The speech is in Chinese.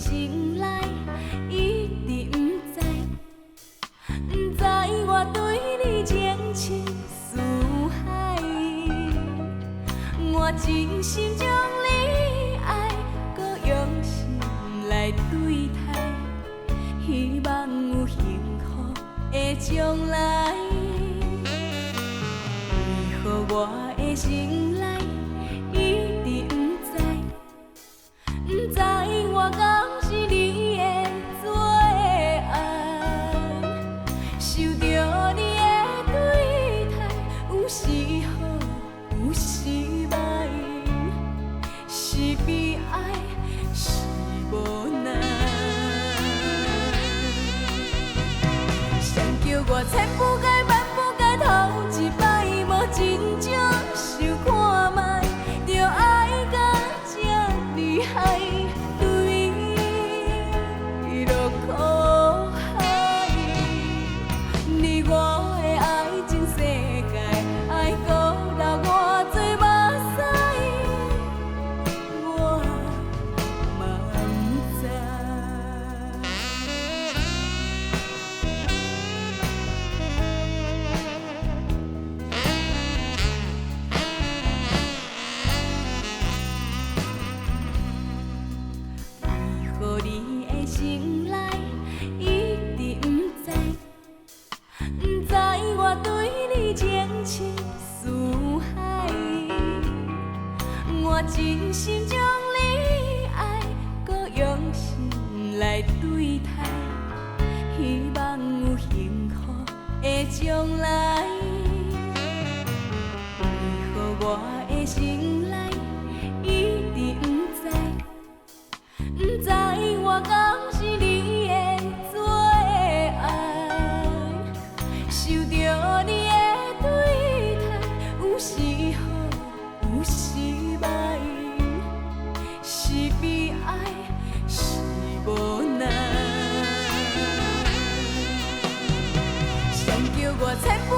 心内一直不知，不知我对你情深似海。我真心将你爱，搁用心来对待，希望有幸福的将来。为何我的心内一直不知，不知我敢是你的最爱，受着你的对待，有时好，有时歹，是悲哀，是无奈。谁叫我千不该万不该头一摆，无真正想看卖，着爱到这厉害，对落苦海。你我的爱情世界，爱搁留偌多目屎，我嘛不知。为何你的心内一直不知，不知我对你情深似海。我真心将你爱，搁用心来对待，希望有幸福的将来。为何我的心内一直不知，不知我敢是你的最爱，受着你的对待，有时好，有时歹，是悲哀，是无奈。谁叫我千不